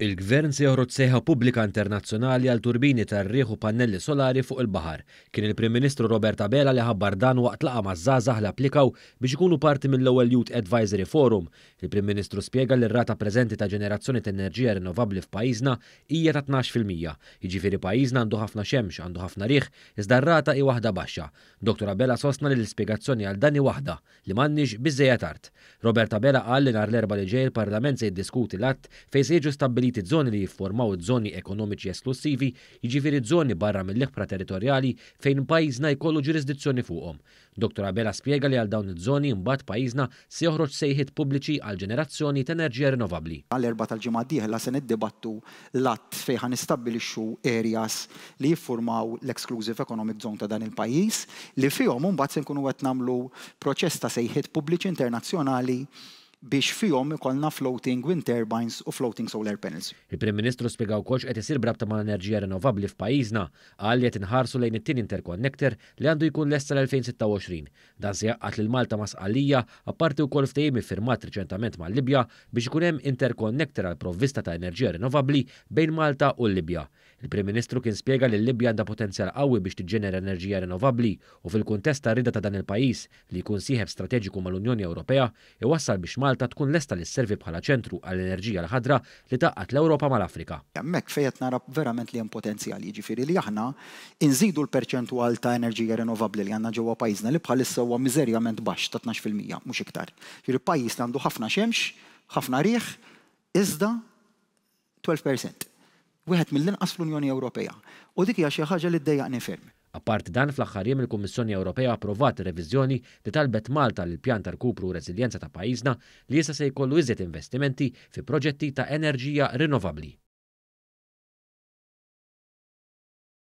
Il-Gvern se joħroġ sejħa pubblika internazzjonali għal turbini tar-riħ u pannelli solari fuq il-baħar. Kien il-Prim Ministru Robert Abela li ħabbar dan waqt laqa maż-żgħażagħ li applikaw biex ikunu parti mill-ewwel Youth Advisory Forum. Il-Prim Ministru spjega li r-rata preżenti ta' ġenerazzjoni ta' enerġija rinnovabbli f'pajjiżna hija ta' 12%. Jiġifieri pajjiżna għandu ħafna xemx, għandu ħafna riħ, iżda r-rata hi waħda baxxa. Dr. Abela sostna li l-ispjegazzjoni għal dan hi waħda li m'għandniex biżejjed art. Robert Abela qal li nhar l-erba' li ġej il-Parlament se jiddiskuti l-att fejn se jiġu stabbiliti żoni li jiffurmaw żoni ekonomiċi esklusivi, jiġifieri żoni barra mill-iħpra territorjali fejn pajjiżna jkollu ġurisdizzjoni fuqhom. Dr. Abela spjega li għal dawn iż-żoni mbagħad pajjiżna se joħroġ sejħiet pubbliċi għal ġenerazzjoni ta' enerġija rinnovabbli. Għall-erba' tal-ġimgħa d-dieħla se niddibattu l-att fejn ħanistabbilixxu areas li jiffurmaw l-exclusive economic zone ta' dan il-pajjiż li fihom mbagħad se nkunu qed nagħmlu proċess ta' sejħiet pubbliċi internazzjonali biex fihom ikollna floating wind turbines u floating solar panels. Il-Prim Ministru spjegaw wkoll qed isir brabta mal enerġija rinnovabbli f'pajjiżna qal li qed inħarsu lejn it-tieni interconnector li għandu jkun lest sal-2026. Dan se jaqqat lil Malta ma' Sqallija apparti wkoll ftehim iffirmat riċentament mal-Libja biex ikun hemm interconnector għal provvista ta' enerġija rinnovabbli bejn Malta u l-Libja. Il-Prim Ministru kien spjega li l-Libja għandha potenzjal qawwi biex tiġġenera enerġija rinnovabbli u fil-kuntest ta' rida ta' dan il-pajjiż li jkun sieħeb strateġiku mal-Unjoni Ewropea iwassal biex Malta tkun lesta li sservi bħala ċentru għall-enerġija l-ħadra li taqqat l-Ewropa mal-Afrika. Hemmhekk fejn qed nara verament li hemm potenzjal, jiġifieri li aħna inżidu l-perċentwal ta' enerġija rinnovabbli li għandna ġewwa pajjiżna li bħalissa huwa miżerjament baxx ta' 12% mhux iktar. Jiġifieri pajjiż li għandu ħafna xemx, ħafna riħ, iżda 12%. Wieħed mill-inqas fl-Unjoni Ewropea. U dik hija xi ħaġa li ddejjaqni ferm. Apparti dan fl-aħħar jiem il-Kummissjoni Ewropea approvat reviżjoni li talbet Malta lil pjan ta' rkupru u reżiljenza ta' pajjiżna li issa se jkollu iżjed investimenti fi proġetti ta' enerġija rinnovabbli.